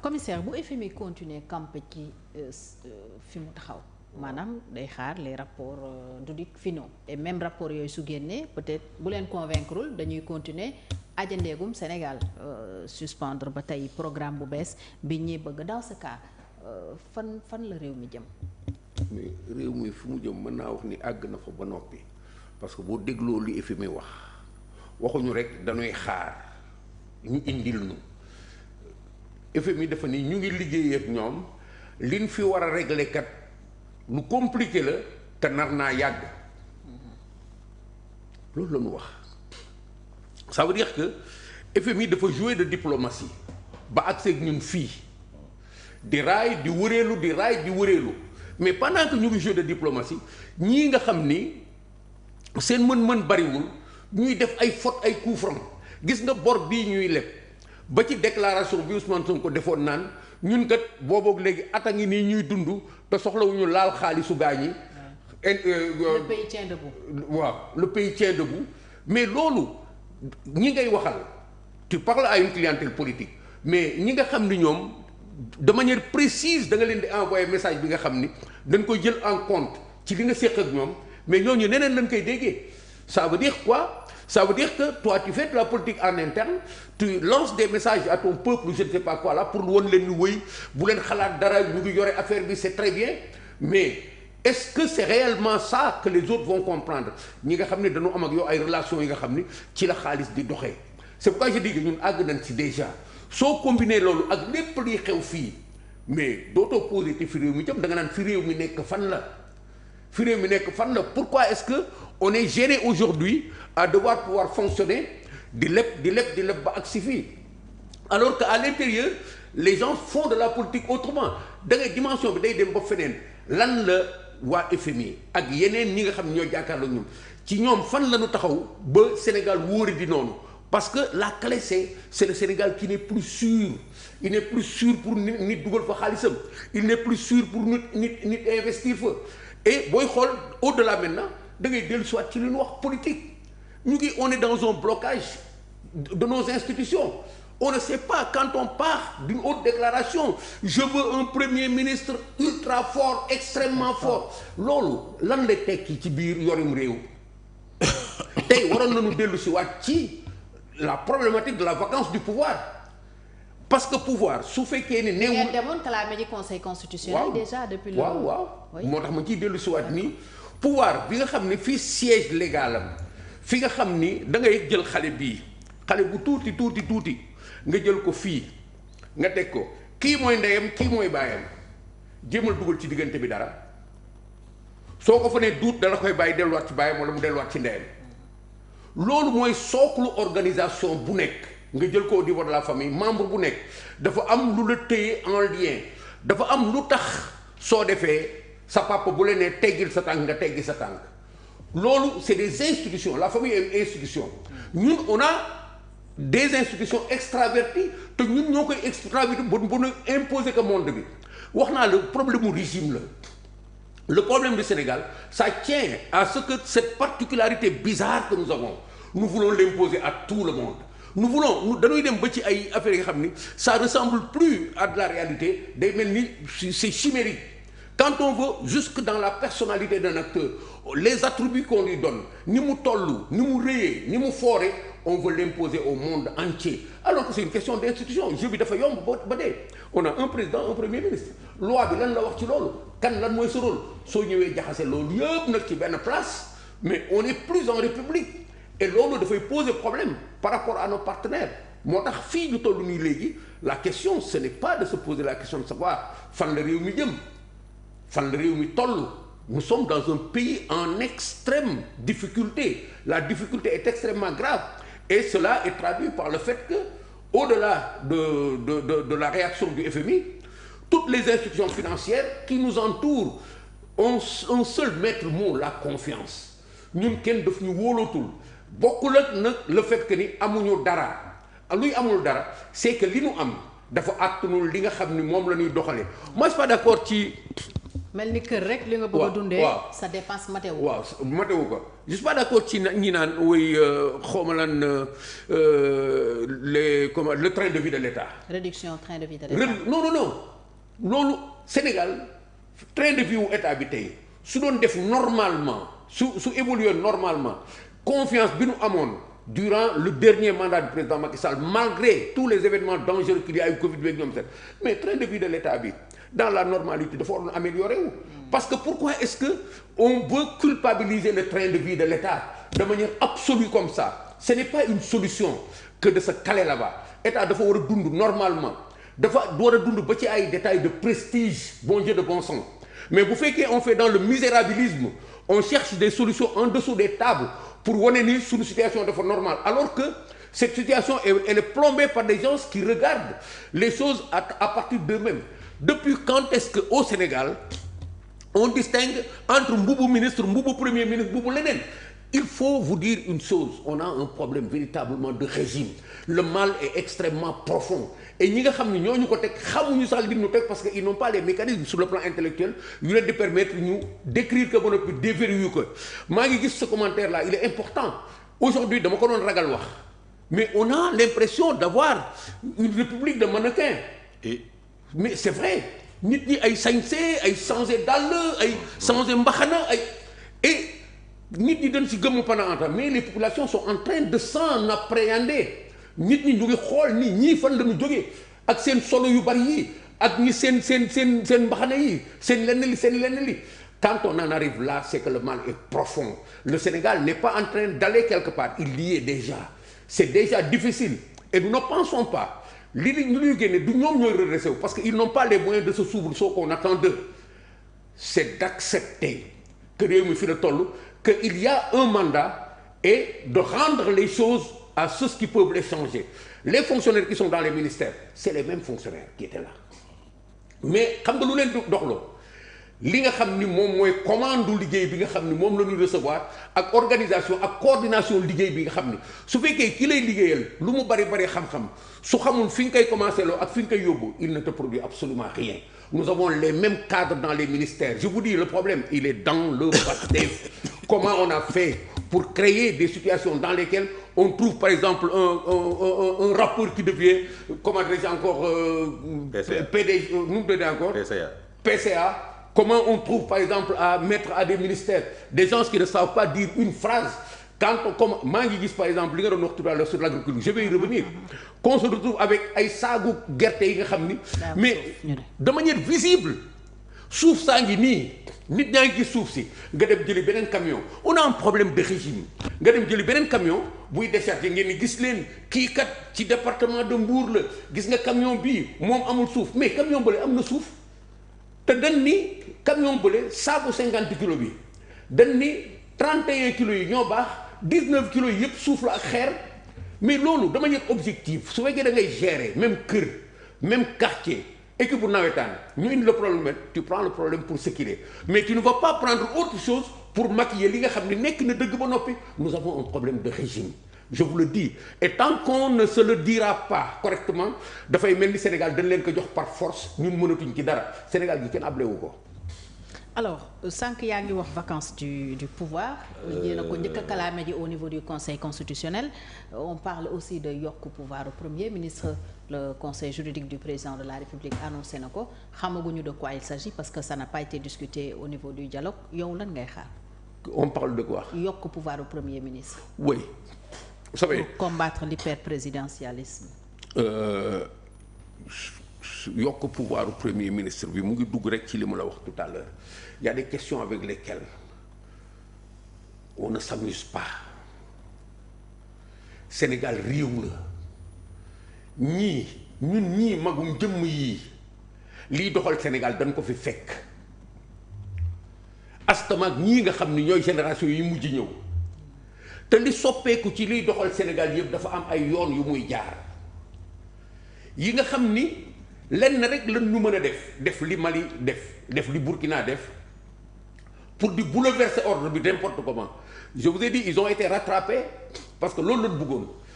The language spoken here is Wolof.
commissaire bu FMI continuer campé ci fi mu taxaw maanaam day xaar les rapports d'audit finaux et même rapport yooyu su génnee peut-être bu leen convaincreul dañuy continuer ajandeegum Sénégal suspendre ba tey programme bu bees bi ñuy bëgg dans ce cas fan la réew mi jëm. mais réew mi fu mu jëm mën naa wax ni àgg na fa ba noppi parce que boo dégloo li FMI waxuñu rek dañuy xaar ñu indil ñu FMI dafa ni ñu ngi liggéey ak ñoom liñ fi war a régler kat lu compliqué la te nar naa yàgg loolu la ñu wax. Ça veut dire que FMI dafa jouer de diplomatie ba accès ak ñun fii di raay di wëreelu mais pendant que ñu ngi jouer de diplomatie ñii nga xam ni seen mën-mën bariwul ñuy def ay faute ay coups francs gis nga bor bii ñuy leb ba ci déclaration bi Ousmane Sonko defoon naan ñun kat booboog léegi at a ngi nii ñuy dund te soxlawuñu laal xaalisu gaañ yi. Le pays tient debout. waaw le pays tient debout mais loolu ñi ngay waxal tu parles à une clientèle politique mais ñi nga xam ni ñoom de manière précise da nga leen di envoyer message bi nga xam ni dañ koy jël en compte ci li nga séq ak ñoom mais ñooñu neneen lañ koy déggee. Ça veut dire quoi? Ça veut dire que toi tu fais de la politique en interne, tu lances des messages à ton peuple, je ne sais pas quoi là, pour woon leen ni wëy bu leen xalaat dara ñu ngi yore affaire bi c'est très bien, mais est-ce que c'est réellement ça que les autres vont comprendre? ñi nga xam ne dañoo am ak yow ay relations yi nga xam ni ci la xaalis di doxee. C'est pourquoi je dis que ñun àgg nañ ci déjà soo combiner loolu ak lépp liy xew fii mais dootoo posé te fi réew mi jëm da nga naan fi réew mi nekk fan la. fi réew mi nekk fan la pourquoi est-ce que on est gêné aujourd'hui à devoir pouvoir fonctionner di leb ba agsi fii alors que à l'intérieur les gens font de la politique autrement da ngay dimension bi day dem ba feneen lan la waa FMI ak yeneen ñi nga xam ne ñoo jàkkaarloo ñun ci ñoom fan la ñu taxaw ba Sénégal wóori di noonu parce que la clé c'est le Sénégal qui n'est plus sûr il n'est plus sûr pour nit dugal fa xaalisam il n'est plus sûr pour nit investir fa. Et booy xool au-delà maintenant da ngay dellu soit ci li ñu wax politique ñu ngi on est dans un blocage de nos institutions on ne sait pas quand on part d'une haute déclaration je veux un premier ministre ultra fort extrêmement fort loolu lan lay tekki ci biir yorim réew tey waroon nañu dellu si waat ci la problématique de la vacance du pouvoir parce que pouvoir su fekkee ni néew. ngeen demoon kalaame ji conseil constitutionnel. déjà depuis le waaw moo tax ma ciy dellu si waat nii pouvoir bi nga xam ne fii siège légal am fi nga xam ni da ngay jël xale bu tuuti nga jël ko fii nga teg ko kii mooy ndeyam kii mooy baayam jéemal dugal ci diggante bi dara soo ko fa nee duut dala koy bàyyi delluwaat ci baayam wala mu delluwaat ci ndeyam loolu mooy sooklu organisation bu nekk. nga jël ko au niveau de la famille membre bu nekk dafa am lu la téye en lien dafa am lu tax soo defee sa papa bu la nee teggil sa tànk nga teggi sa tànk loolu c'est des institutions la famille est une institution ñun on a des institutions extraverties te ñun ñoo koy extraverti ba nu imposer que monde bi wax naa le problème mu régime la le problème du Sénégal ça tient à ce que cette particularité bizarre que nous avons nous voulons l'imposer à tout le monde nous voulons dañuy dem ba ci ay affaires yi nga xam ni ça ressemble plus à de la réalité day mel ni c'est chimérique quand on veut jusque dans la personnalité d'un acteur les attributs qu'on lui donne ni mu toll ni mu rëyee ni mu foore on veut l'imposer au monde entier alors que c'est une question d'institution jeu bi dafa yomb ba dee on a un président un premier ministre loi bi lan la wax ci loolu kan lan mooy sa rôle soo ñëwee jaxase loolu yëpp nag ci benn place mais on est plus en république et loolu dafay poser problème par rapport à nos partenaires moo tax fii ñu toll nii léegi la question ce n'est pas de se poser la question de savoir fan la réew mi jëm fan la réew mi toll nous sommes dans un pays en extrême difficulté la difficulté est extrêmement grave et cela est traduit par le fait que au-delà de la réaction du FMI toutes les institutions financières qui nous entourent ont un seul maître mot la confiance ñun kenn daf ñu wóolootul bokkul ak nag le fait que ni amuñu dara luy amul dara c'est que li ñu am dafa àttanul li nga xam ni moom la ñuy doxalee moi je suis pas d'accord ci mel ni kër rek li nga bëgg a dundee. sa dépense matewu. waaw matewu ko je suis pas d'accord ci ñi naan woy xawma lan le train de vie de l'État. réduction train de vie de l'État. non loolu Sénégal train de vie wu état bi tey su doon def normalement su évoluer normalement confiance bi nu amoon durant le dernier mandat du président Macky Sall malgré tous les événements dangereux qu'il y a eu Covid bi ak ñoom set mais train de vie de l'État bi dans la normalité dafa waroon améliorer wu. parce que pourquoi est-ce que on veut culpabiliser le train de vie de l'État de manière absolue comme ça ce n'est pas une solution que de se caler là-bas état dafa war a dund normalement dafa war a dund ba ci ay détails de prestige bon Dieu de bon sens mais bu fekkee on fait dans le misérabilisme on cherche des solutions en dessous des tables pour wane ni suñu situation dafa normale alors que cette situation elle est plombée par des gens qui regardent les choses à partir d'eux-mêmes. Depuis quand est-ce que au Sénégal on distingue entre mbubu ministre mbubu premier ministre mbubu leneen? Il faut vous dire une chose, on a un problème véritablement de régime. Le mal est extrêmement profond et ñi nga xam ne ñooñu ko teg xamuñu sax li ñu teg parce que ils n'ont pas les mécanismes sur le plan intellectuel yu leen di permettre ñu décrire que ba noppi déverrouiller ko. maa ngi gis ce commentaire là il est important aujourd'hui dama ko doon ragal wax mais on a l'impression d'avoir une république de mannequins mais c'est vrai nit ñi ay sañse ay changer dàll ay changer mbaxana ay et nit ñi dañ ci gëmm pendant un temps mais les populations sont en train de s'en appréhender nit ñi ñu ngi xool ni ñii fan la ñu jógee ak seen solo yu bari yi ak ñi seen mbaxana yi seen lenn li quand on en arrive là c'est que le mal est profond le Sénégal n'est pas en train d'aller quelque part il y est déjà c'est déjà difficile et nous ne pensons pas li ñuy génne du ñoom ñooy redressé wu parce que ils n'ont pas les moyens de se soubresaut qu'on attend d'eux c'est d'accepter que réew mi fi la toll que il y a un mandat et de rendre les choses à ceux qui peuvent les changer les fonctionnaires qui sont dans les ministères c'est les mêmes fonctionnaires qui étaient là mais xam nga lu leen doxloo li nga xam ni moom mooy commande liggéey bi nga xam ni moom la ñuy recevoir ak organisation ak coordination liggéey bi nga xam ni su fekkee ki lay liggéeyal lu mu bari xam-xam su xamul fi nga koy commencer loo ak fi nga koy yóbbu il ne te produit absolument rien nous avons les mêmes cadres dans les ministères je vous dis le problème il est dans le PASTEF comment on a fait pour créer des situations dans lesquelles on trouve par exemple un rappeur qui devient comment dirais-je encore PDG nu mu tuddee encore PCA comment on trouve par exemple à mettre à des ministères des gens qui ne savent pas dire une phrase quand comme maa ngi gis par exemple li nga doon wax tout à l'heure sur l'agriculture je vais y revenir qu'on se retrouve avec ay saagu gerte yi nga xam ni mais de manière visible suuf saa ngi nii nit ñaa ngi gis suuf si nga dem jëli beneen camion on a un problème de régime nga dem jëli beneen camion buy décharger ngeen ni gis leen kii kat ci département de Mbour la gis nga camion bii moom amul suuf mais camion bële am na suuf te dañ ni camion bële saaku 50 kilos bi dañ ni 31 kilos yi ñoo baax 19 kilos yi yëpp suuf la ak xeer mais loolu de manière objective su fekkee da ngay gérer même kër même quartier équipe bu nawetaan ñu indi le problème tu prends le problème pour ce qu'il est mais tu ne vas pas prendre autre chose pour maquiller li nga xam ne nekk na dëgg ba noppi nous avons un problème de régime je vous le dis et tant qu'on ne se le dira pas correctement dafay mel ni Sénégal dañ leen ko jox par force ñun mënatuñ ci dara Sénégal gi kenn ablewu ko. alors sànq yaa ngi wax vacances du pouvoir. yéen a ko njëkk a kalaame ji au niveau du conseil constitutionnel on parle aussi de yokk pouvoir au premier ministre le conseil juridique du président de la République annoncé na ko xamaguñu de quoi il s'agit parce que ça n'a pas été discuté au niveau du dialogue yow lan ngay xaar. on parle de quoi. yokk pouvoir au premier ministre. oui. vous savez pour combattre l'hyperprésidentialisme. yokk pouvoir au premier ministre bi mu ngi dugg rek ci li mu la wax tout à l'heure il y a des questions avec lesquelles on ne s'amuse pas Sénégal réew la ñii magum jëmm yii liy doxal Sénégal dañ ko fi fekk astamaak ñii nga xam ni ñooy génération yi mujj ñëw te li soppeeku ci liy doxal Sénégal yëpp dafa am ay yoon yu muy jaar yi nga xam ni lenn rek lan ñu mën a def li Mali def li Burkina def pour di bouleverser ordre bi n'importe comment je vous ai dit ils ont été rattrapés parce que loolu lañ bëggoon